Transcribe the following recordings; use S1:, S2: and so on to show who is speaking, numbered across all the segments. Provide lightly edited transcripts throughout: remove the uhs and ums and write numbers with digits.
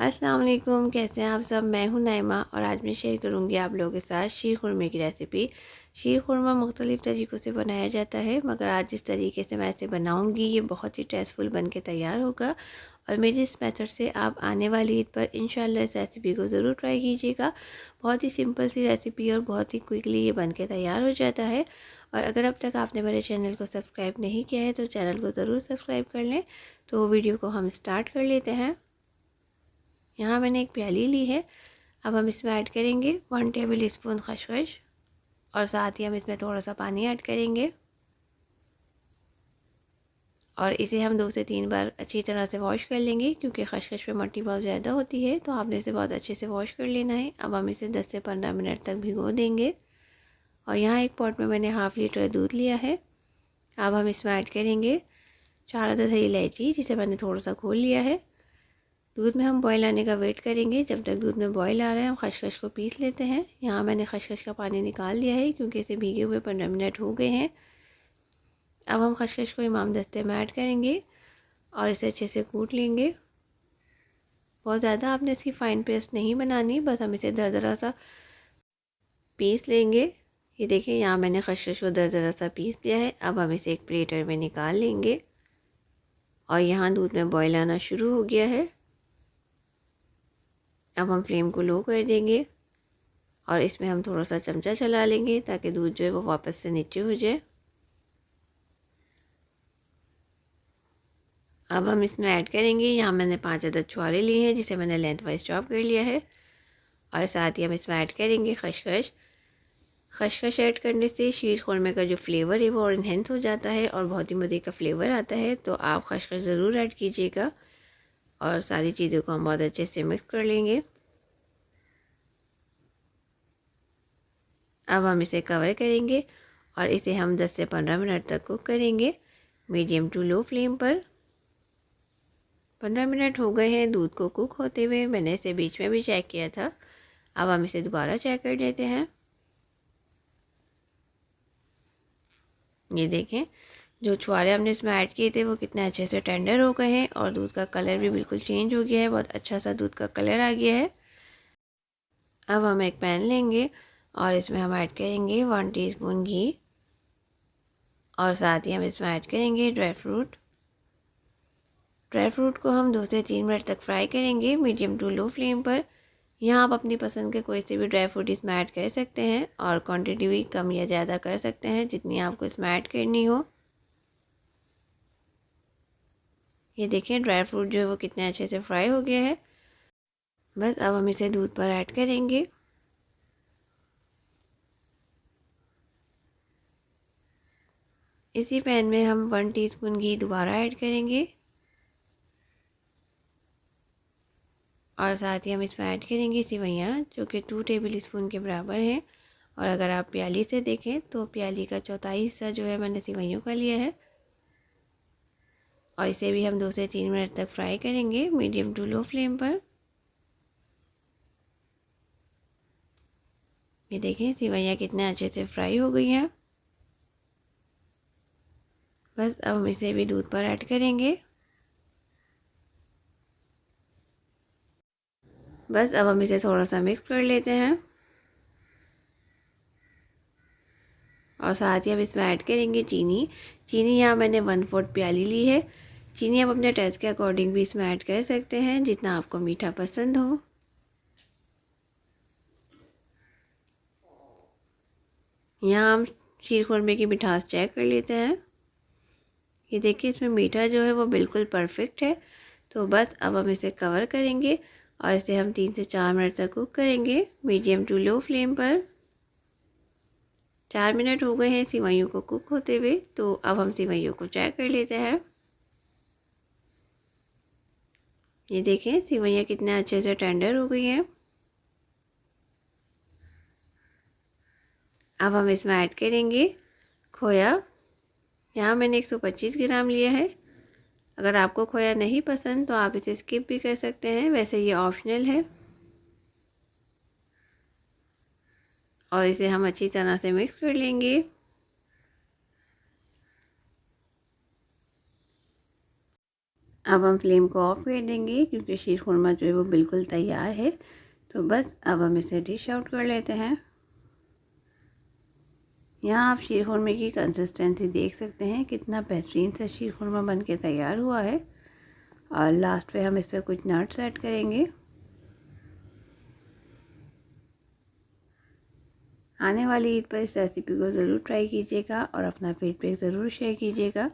S1: अस्सलाम वालेकुम, कैसे हैं आप सब। मैं हूं नाइमा और आज मैं शेयर करूंगी आप लोगों के साथ शीर खुरमे की रेसिपी। शीर खुरमा मुख्तलिफ़ तरीक़ों से बनाया जाता है, मगर आज जिस तरीके से मैं इसे बनाऊंगी ये बहुत ही टेस्टफुल बन के तैयार होगा। और मेरे इस मेथड से आप आने वाली ईद पर इंशाल्लाह इस रेसिपी को ज़रूर ट्राई कीजिएगा। बहुत ही सिंपल सी रेसिपी और बहुत ही क्विकली ये बन के तैयार हो जाता है। और अगर अब तक आपने मेरे चैनल को सब्सक्राइब नहीं किया है तो चैनल को ज़रूर सब्सक्राइब कर लें। तो वीडियो को हम स्टार्ट कर लेते हैं। यहाँ मैंने एक प्याली ली है। अब हम इसमें ऐड करेंगे 1 टेबल स्पून खसखस और साथ ही हम इसमें थोड़ा सा पानी ऐड करेंगे और इसे हम 2 से 3 बार अच्छी तरह से वॉश कर लेंगे, क्योंकि खसखस पे मट्टी बहुत ज़्यादा होती है, तो आपने इसे बहुत अच्छे से वॉश कर लेना है। अब हम इसे 10 से 15 मिनट तक भिगो देंगे। और यहाँ एक पॉट में मैंने हाफ़ लीटर दूध लिया है। अब हम इसमें ऐड करेंगे 4 अदद हरी इलायची, जिसे मैंने थोड़ा सा खोल लिया है। दूध में हम बॉयल आने का वेट करेंगे। जब तक दूध में बॉयल आ रहा है हम खसखस को पीस लेते हैं। यहाँ मैंने खसखस का पानी निकाल लिया है, क्योंकि इसे भीगे हुए 15 मिनट हो गए हैं। अब हम खसखस को इमाम दस्ते में ऐड करेंगे और इसे अच्छे से कूट लेंगे। बहुत ज़्यादा आपने इसकी फ़ाइन पेस्ट नहीं बनानी, बस हम इसे दरदरा सा पीस लेंगे। ये देखिए, यहाँ मैंने खसखस को दरदरा सा पीस दिया है। अब हम इसे एक प्लेटर में निकाल लेंगे और यहाँ दूध में बॉयल आना शुरू हो गया है। अब हम फ्लेम को लो कर देंगे और इसमें हम थोड़ा सा चमचा चला लेंगे, ताकि दूध जो है वो वापस से नीचे हो जाए। अब हम इसमें ऐड करेंगे, यहाँ मैंने 5 अदद छुहारे लिए हैं, जिसे मैंने लेंथ वाइज चॉप कर लिया है। और साथ ही हम इसमें ऐड करेंगे खसखस। खसखस ऐड करने से शीर खुरमे का जो फ्लेवर है वो और इन्हेंस हो जाता है और बहुत ही मज़े का फ्लेवर आता है, तो आप खसखस ज़रूर ऐड कीजिएगा। और सारी चीज़ों को हम बहुत अच्छे से मिक्स कर लेंगे। अब हम इसे कवर करेंगे और इसे हम 10 से 15 मिनट तक कुक करेंगे, मीडियम टू लो फ्लेम पर। 15 मिनट हो गए हैं दूध को कुक होते हुए। मैंने इसे बीच में भी चेक किया था। अब हम इसे दोबारा चेक कर लेते हैं। ये देखें, जो छुहारे हमने इसमें ऐड किए थे वो कितने अच्छे से टेंडर हो गए हैं और दूध का कलर भी बिल्कुल चेंज हो गया है। बहुत अच्छा सा दूध का कलर आ गया है। अब हम एक पैन लेंगे और इसमें हम ऐड करेंगे 1 टीस्पून घी और साथ ही हम इसमें ऐड करेंगे ड्राई फ्रूट। ड्राई फ्रूट को हम 2 से 3 मिनट तक फ्राई करेंगे, मीडियम टू लो फ्लेम पर। यहाँ आप अपनी पसंद के कोई से भी ड्राई फ्रूट इसमें ऐड कर सकते हैं और क्वांटिटी भी कम या ज़्यादा कर सकते हैं, जितनी आपको इसमें ऐड करनी हो। ये देखिए, ड्राई फ्रूट जो है वो कितने अच्छे से फ्राई हो गया है। बस अब हम इसे दूध पर ऐड करेंगे। इसी पैन में हम 1 टीस्पून घी दोबारा ऐड करेंगे और साथ ही हम इसमें ऐड करेंगे सेवइयाँ, जो कि 2 टेबल स्पून के बराबर हैं। और अगर आप प्याली से देखें तो प्याली का चौथाई हिस्सा जो है मैंने सेवइयों का लिया है। और इसे भी हम 2 से 3 मिनट तक फ्राई करेंगे, मीडियम टू लो फ्लेम पर। ये देखें, सेवइयाँ कितने अच्छे से फ्राई हो गई हैं। बस अब हम इसे भी दूध पर ऐड करेंगे। बस अब हम इसे थोड़ा सा मिक्स कर लेते हैं और साथ ही हम इसमें ऐड करेंगे चीनी। चीनी यहाँ मैंने 1/4 प्याली ली है। चीनी आप अपने टेस्ट के अकॉर्डिंग भी इसमें ऐड कर सकते हैं, जितना आपको मीठा पसंद हो। यहाँ हम शीर खुरमे की मिठास चेक कर लेते हैं। ये देखिए, इसमें मीठा जो है वो बिल्कुल परफेक्ट है। तो बस अब हम इसे कवर करेंगे और इसे हम 3 से 4 मिनट तक कुक करेंगे, मीडियम टू लो फ्लेम पर। 4 मिनट हो गए हैं सेवइयों को कुक होते हुए, तो अब हम सेवइयों को चेक कर लेते हैं। ये देखें, सेवइयाँ कितने अच्छे से टेंडर हो गई हैं। अब हम इसमें ऐड करेंगे खोया। यहाँ मैंने 125 ग्राम लिया है। अगर आपको खोया नहीं पसंद तो आप इसे स्किप भी कर सकते हैं, वैसे ये ऑप्शनल है। और इसे हम अच्छी तरह से मिक्स कर लेंगे। अब हम फ्लेम को ऑफ कर देंगे क्योंकि शीर खुरमा जो है वो बिल्कुल तैयार है। तो बस अब हम इसे डिश आउट कर लेते हैं। यहाँ आप शीर खुरमे की कंसिस्टेंसी देख सकते हैं, कितना बेहतरीन सा शीर खुरमा बन के तैयार हुआ है। और लास्ट पे हम इस पर कुछ नट्स ऐड करेंगे। आने वाली ईद पर इस रेसिपी को ज़रूर ट्राई कीजिएगा और अपना फीडबैक ज़रूर शेयर कीजिएगा।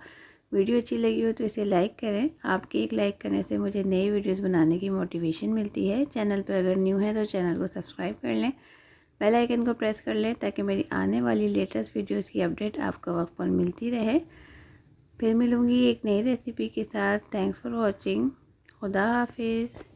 S1: वीडियो अच्छी लगी हो तो इसे लाइक करें। आपके एक लाइक करने से मुझे नई वीडियोस बनाने की मोटिवेशन मिलती है। चैनल पर अगर न्यू है तो चैनल को सब्सक्राइब कर लें, बेल आइकन को प्रेस कर लें ताकि मेरी आने वाली लेटेस्ट वीडियोस की अपडेट आपको वक्त पर मिलती रहे। फिर मिलूँगी एक नई रेसिपी के साथ। Thanks for watching. खुदा हाफिज़।